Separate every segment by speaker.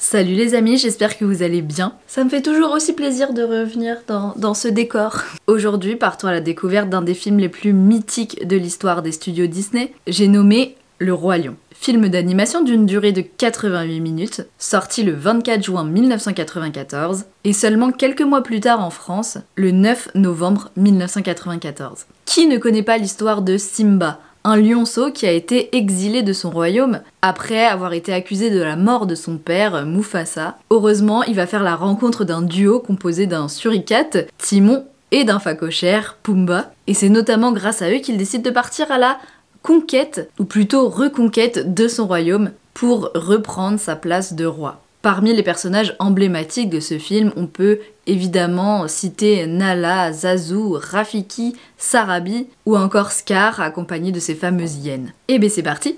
Speaker 1: Salut les amis, j'espère que vous allez bien. Ça me fait toujours aussi plaisir de revenir dans ce décor. Aujourd'hui, partons à la découverte d'un des films les plus mythiques de l'histoire des studios Disney. J'ai nommé Le Roi Lion. Film d'animation d'une durée de 88 minutes, sorti le 24 juin 1994 et seulement quelques mois plus tard en France, le 9 novembre 1994. Qui ne connaît pas l'histoire de Simba, un lionceau qui a été exilé de son royaume après avoir été accusé de la mort de son père, Mufasa. Heureusement, il va faire la rencontre d'un duo composé d'un suricate, Timon, et d'un phacochère, Pumba. Et c'est notamment grâce à eux qu'il décide de partir à la conquête, ou plutôt reconquête de son royaume, pour reprendre sa place de roi. Parmi les personnages emblématiques de ce film, on peut évidemment citer Nala, Zazu, Rafiki, Sarabi ou encore Scar accompagné de ses fameuses hyènes. Et ben c'est parti!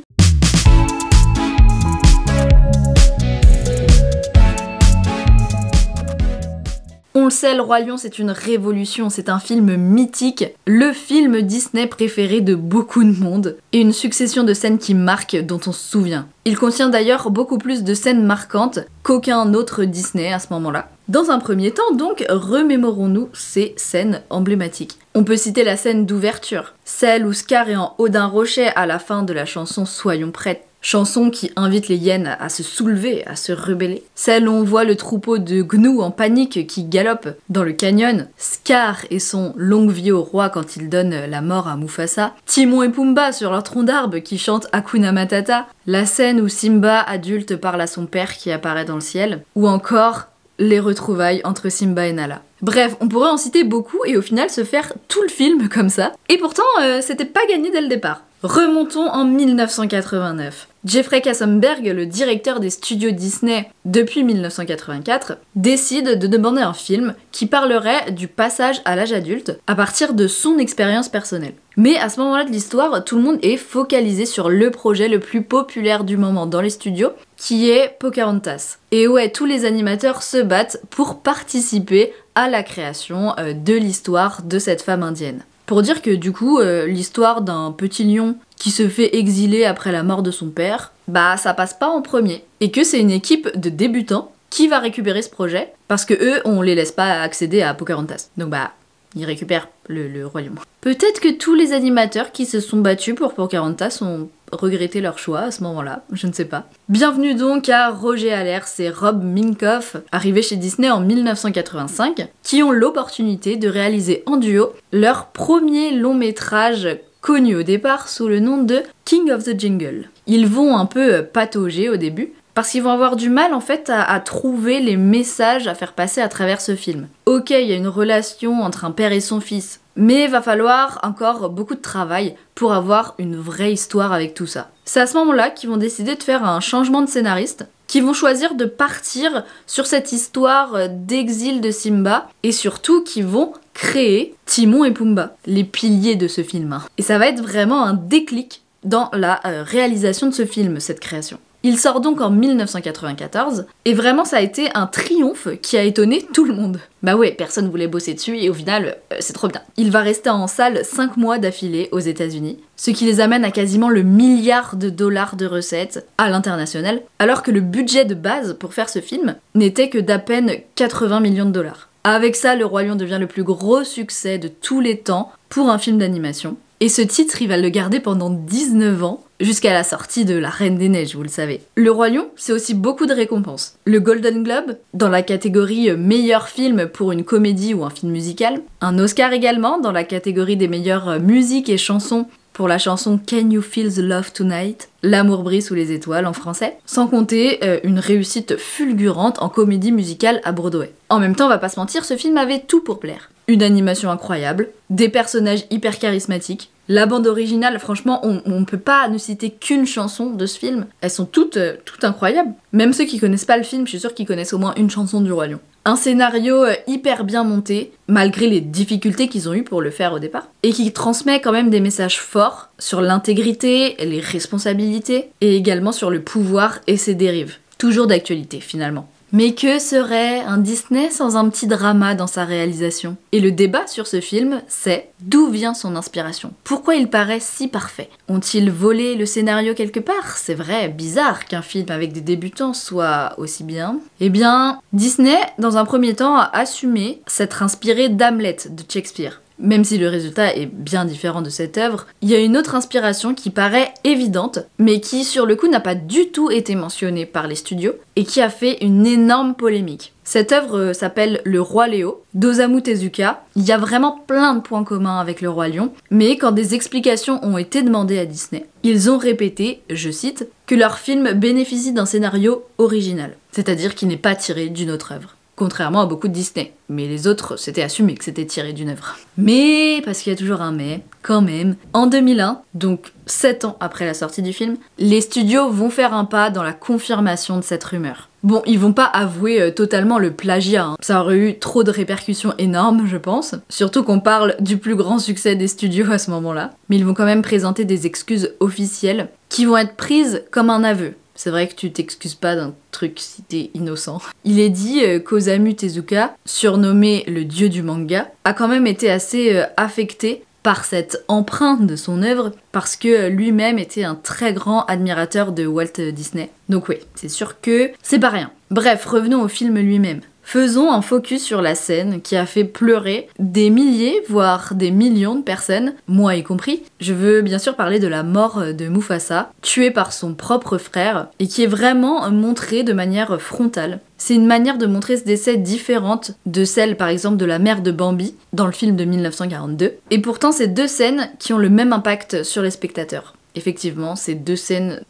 Speaker 1: On le sait, Le Roi Lion c'est une révolution, c'est un film mythique, le film Disney préféré de beaucoup de monde, et une succession de scènes qui marquent, dont on se souvient. Il contient d'ailleurs beaucoup plus de scènes marquantes qu'aucun autre Disney à ce moment-là. Dans un premier temps donc, remémorons-nous ces scènes emblématiques. On peut citer la scène d'ouverture, celle où Scar est en haut d'un rocher à la fin de la chanson Soyons prêtes. Chanson qui invite les hyènes à se soulever, à se rebeller. Celle où on voit le troupeau de gnous en panique qui galope dans le canyon. Scar et son longue vie au roi quand il donne la mort à Mufasa. Timon et Pumba sur leur tronc d'arbre qui chantent Hakuna Matata. La scène où Simba adulte parle à son père qui apparaît dans le ciel. Ou encore les retrouvailles entre Simba et Nala. Bref, on pourrait en citer beaucoup et au final se faire tout le film comme ça. Et pourtant, c'était pas gagné dès le départ. Remontons en 1989. Jeffrey Katzenberg, le directeur des studios Disney depuis 1984, décide de demander un film qui parlerait du passage à l'âge adulte à partir de son expérience personnelle. Mais à ce moment-là de l'histoire, tout le monde est focalisé sur le projet le plus populaire du moment dans les studios, qui est Pocahontas. Et ouais, tous les animateurs se battent pour participer à la création de l'histoire de cette femme indienne. Pour dire que du coup, l'histoire d'un petit lion qui se fait exiler après la mort de son père, bah ça passe pas en premier. Et que c'est une équipe de débutants qui va récupérer ce projet, parce que eux, on les laisse pas accéder à Pocahontas. Donc bah, ils récupèrent le royaume. Peut-être que tous les animateurs qui se sont battus pour Pocahontas ont regretté leur choix à ce moment-là, je ne sais pas. Bienvenue donc à Roger Allers et Rob Minkoff, arrivés chez Disney en 1985, qui ont l'opportunité de réaliser en duo leur premier long métrage connu au départ sous le nom de King of the Jungle. Ils vont un peu patauger au début, parce qu'ils vont avoir du mal en fait à trouver les messages à faire passer à travers ce film. Ok, il y a une relation entre un père et son fils, mais va falloir encore beaucoup de travail pour avoir une vraie histoire avec tout ça. C'est à ce moment-là qu'ils vont décider de faire un changement de scénariste, qui vont choisir de partir sur cette histoire d'exil de Simba, et surtout qui vont créer Timon et Pumba, les piliers de ce film. Et ça va être vraiment un déclic dans la réalisation de ce film, cette création. Il sort donc en 1994, et vraiment ça a été un triomphe qui a étonné tout le monde. Bah ouais, personne voulait bosser dessus, et au final, c'est trop bien. Il va rester en salle 5 mois d'affilée aux États-Unis, ce qui les amène à quasiment le milliard de dollars de recettes à l'international, alors que le budget de base pour faire ce film n'était que d'à peine 80 millions de dollars. Avec ça, Le Roi Lion devient le plus gros succès de tous les temps pour un film d'animation. Et ce titre, il va le garder pendant 19 ans, jusqu'à la sortie de La Reine des Neiges, vous le savez. Le Roi Lion, c'est aussi beaucoup de récompenses. Le Golden Globe, dans la catégorie meilleur film pour une comédie ou un film musical. Un Oscar également, dans la catégorie des meilleures musiques et chansons, pour la chanson Can You Feel the Love Tonight? L'amour brille sous les étoiles en français. Sans compter une réussite fulgurante en comédie musicale à Broadway. En même temps, on va pas se mentir, ce film avait tout pour plaire. Une animation incroyable, des personnages hyper charismatiques. La bande originale, franchement, on peut pas ne citer qu'une chanson de ce film. Elles sont toutes incroyables. Même ceux qui connaissent pas le film, je suis sûre qu'ils connaissent au moins une chanson du Roi Lion. Un scénario hyper bien monté, malgré les difficultés qu'ils ont eues pour le faire au départ, et qui transmet quand même des messages forts sur l'intégrité, les responsabilités, et également sur le pouvoir et ses dérives. Toujours d'actualité, finalement. Mais que serait un Disney sans un petit drama dans sa réalisation? Et le débat sur ce film, c'est d'où vient son inspiration? Pourquoi il paraît si parfait? Ont-ils volé le scénario quelque part? C'est vrai, bizarre qu'un film avec des débutants soit aussi bien. Eh bien, Disney, dans un premier temps, a assumé s'être inspiré d'Hamlet de Shakespeare. Même si le résultat est bien différent de cette œuvre, il y a une autre inspiration qui paraît évidente, mais qui sur le coup n'a pas du tout été mentionnée par les studios, et qui a fait une énorme polémique. Cette œuvre s'appelle Le Roi Léo, d'Osamu Tezuka. Il y a vraiment plein de points communs avec Le Roi Lion, mais quand des explications ont été demandées à Disney, ils ont répété, je cite, que leur film bénéficie d'un scénario original, c'est-à-dire qu'il n'est pas tiré d'une autre œuvre. Contrairement à beaucoup de Disney. Mais les autres, c'était assumé que c'était tiré d'une œuvre. Mais, parce qu'il y a toujours un mais, quand même, en 2001, donc 7 ans après la sortie du film, les studios vont faire un pas dans la confirmation de cette rumeur. Bon, ils vont pas avouer totalement le plagiat, hein. Ça aurait eu trop de répercussions énormes, je pense. Surtout qu'on parle du plus grand succès des studios à ce moment-là. Mais ils vont quand même présenter des excuses officielles qui vont être prises comme un aveu. C'est vrai que tu t'excuses pas d'un truc si t'es innocent. Il est dit qu'Osamu Tezuka, surnommé le dieu du manga, a quand même été assez affecté par cette empreinte de son œuvre parce que lui-même était un très grand admirateur de Walt Disney. Donc oui, c'est sûr que c'est pas rien. Bref, revenons au film lui-même. Faisons un focus sur la scène qui a fait pleurer des milliers, voire des millions de personnes, moi y compris. Je veux bien sûr parler de la mort de Mufasa, tué par son propre frère, et qui est vraiment montrée de manière frontale. C'est une manière de montrer ce décès différente de celle par exemple de la mère de Bambi, dans le film de 1942. Et pourtant c'est deux scènes qui ont le même impact sur les spectateurs. Effectivement, c'est deux scènes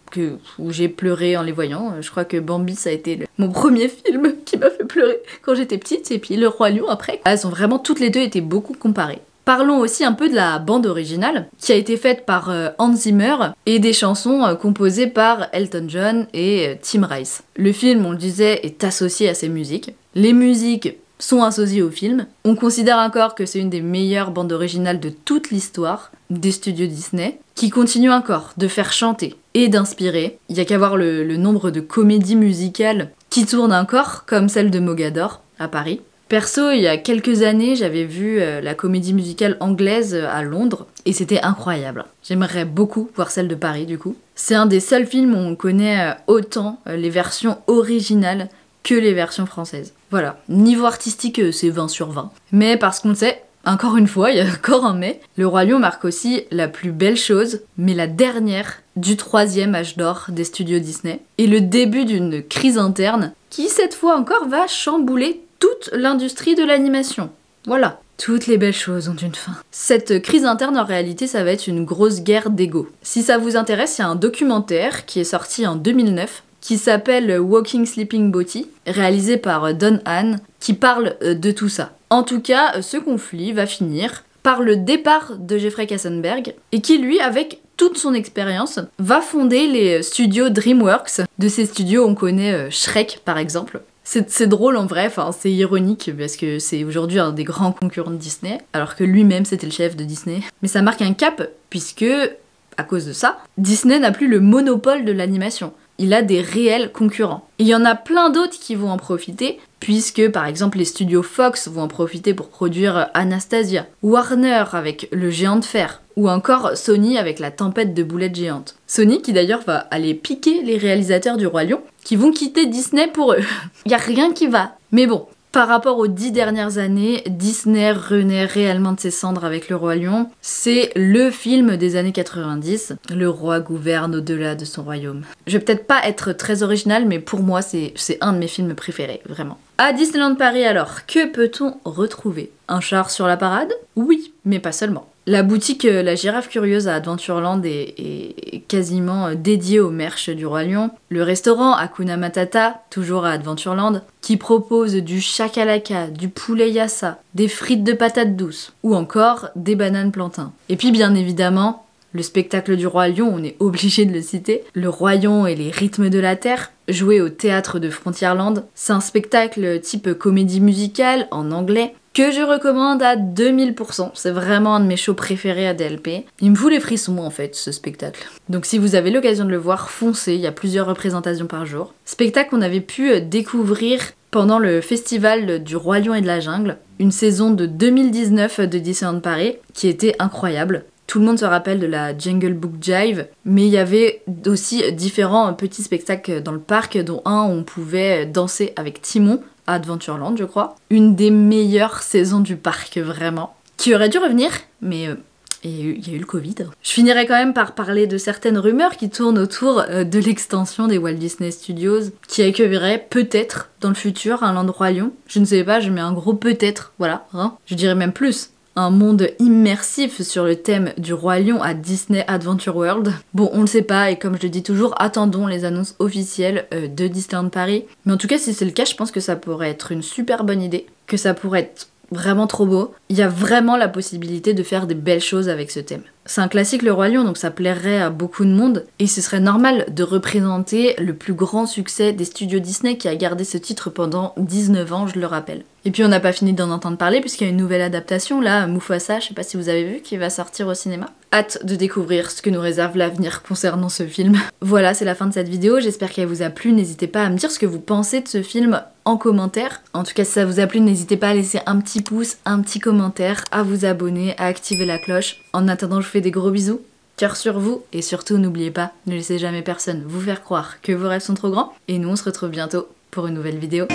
Speaker 1: où j'ai pleuré en les voyant. Je crois que Bambi, ça a été mon premier film qui m'a fait pleurer quand j'étais petite, et puis Le Roi Lion après. Elles ont vraiment toutes les deux été beaucoup comparées. Parlons aussi un peu de la bande originale, qui a été faite par Hans Zimmer, et des chansons composées par Elton John et Tim Rice. Le film, on le disait, est associé à ces musiques. Les musiques sont associées au film. On considère encore que c'est une des meilleures bandes originales de toute l'histoire des studios Disney, qui continue encore de faire chanter et d'inspirer. Il y a qu'à voir le nombre de comédies musicales qui tournent encore, comme celle de Mogador à Paris. Perso, il y a quelques années, j'avais vu la comédie musicale anglaise à Londres, et c'était incroyable. J'aimerais beaucoup voir celle de Paris, du coup. C'est un des seuls films où on connaît autant les versions originales que les versions françaises. Voilà, niveau artistique, c'est 20 sur 20. Mais parce qu'on le sait, encore une fois, il y a encore un mais, Le Roi Lion marque aussi la plus belle chose, mais la dernière du 3e âge d'or des studios Disney, et le début d'une crise interne qui, cette fois encore, va chambouler toute l'industrie de l'animation. Voilà. Toutes les belles choses ont une fin. Cette crise interne, en réalité, ça va être une grosse guerre d'ego. Si ça vous intéresse, il y a un documentaire qui est sorti en 2009, qui s'appelle Walking Sleeping Beauty, réalisé par Don Hahn, qui parle de tout ça. En tout cas, ce conflit va finir par le départ de Jeffrey Katzenberg, et qui, lui, avec toute son expérience, va fonder les studios DreamWorks. De ces studios, on connaît Shrek, par exemple. C'est drôle en vrai, enfin c'est ironique parce que c'est aujourd'hui un des grands concurrents de Disney, alors que lui-même c'était le chef de Disney. Mais ça marque un cap puisque, à cause de ça, Disney n'a plus le monopole de l'animation. Il a des réels concurrents. Et il y en a plein d'autres qui vont en profiter, puisque par exemple les studios Fox vont en profiter pour produire Anastasia, Warner avec Le Géant de Fer, ou encore Sony avec La Tempête de boulettes géantes. Sony qui d'ailleurs va aller piquer les réalisateurs du Roi Lion, qui vont quitter Disney pour eux. Y a rien qui va. Mais bon, par rapport aux 10 dernières années, Disney renaît réellement de ses cendres avec Le Roi Lion. C'est le film des années 90. Le roi gouverne au-delà de son royaume. Je vais peut-être pas être très original, mais pour moi, c'est un de mes films préférés, vraiment. À Disneyland Paris alors, que peut-on retrouver? Un char sur la parade? Oui, mais pas seulement. La boutique La Girafe Curieuse à Adventureland est quasiment dédiée au merch du Roi Lion. Le restaurant Hakuna Matata, toujours à Adventureland, qui propose du chakalaka, du poulet yassa, des frites de patates douces, ou encore des bananes plantains. Et puis bien évidemment, le spectacle du Roi Lion, on est obligé de le citer, Le Roi Lion et les rythmes de la terre, joué au théâtre de Frontierland. C'est un spectacle type comédie musicale en anglais, que je recommande à 2000%. C'est vraiment un de mes shows préférés à DLP. Il me fout les frissons en fait, ce spectacle. Donc si vous avez l'occasion de le voir, foncez, il y a plusieurs représentations par jour. Spectacle qu'on avait pu découvrir pendant le festival du Roi Lion et de la Jungle, une saison de 2019 de Disneyland Paris qui était incroyable. Tout le monde se rappelle de la Jungle Book Jive, mais il y avait aussi différents petits spectacles dans le parc, dont un où on pouvait danser avec Timon à Adventureland, je crois. Une des meilleures saisons du parc, vraiment. Qui aurait dû revenir, mais il y a eu le Covid. Je finirai quand même par parler de certaines rumeurs qui tournent autour de l'extension des Walt Disney Studios, qui accueillerait peut-être dans le futur un Land Roi Lion. Je ne sais pas, je mets un gros peut-être, voilà, hein. Je dirais même plus. Un monde immersif sur le thème du Roi Lion à Disney Adventure World. Bon, on le sait pas, et comme je le dis toujours, attendons les annonces officielles de Disneyland Paris. Mais en tout cas, si c'est le cas, je pense que ça pourrait être une super bonne idée, que ça pourrait être vraiment trop beau. Il y a vraiment la possibilité de faire des belles choses avec ce thème. C'est un classique, le Roi Lion, donc ça plairait à beaucoup de monde, et ce serait normal de représenter le plus grand succès des studios Disney qui a gardé ce titre pendant 19 ans, je le rappelle. Et puis on n'a pas fini d'en entendre parler puisqu'il y a une nouvelle adaptation, là, Mufasa, je sais pas si vous avez vu, qui va sortir au cinéma. Hâte de découvrir ce que nous réserve l'avenir concernant ce film. Voilà, c'est la fin de cette vidéo, j'espère qu'elle vous a plu, n'hésitez pas à me dire ce que vous pensez de ce film en commentaire. En tout cas, si ça vous a plu, n'hésitez pas à laisser un petit pouce, un petit commentaire, à vous abonner, à activer la cloche. En attendant, je vous fais des gros bisous, cœur sur vous, et surtout n'oubliez pas, ne laissez jamais personne vous faire croire que vos rêves sont trop grands, et nous on se retrouve bientôt pour une nouvelle vidéo.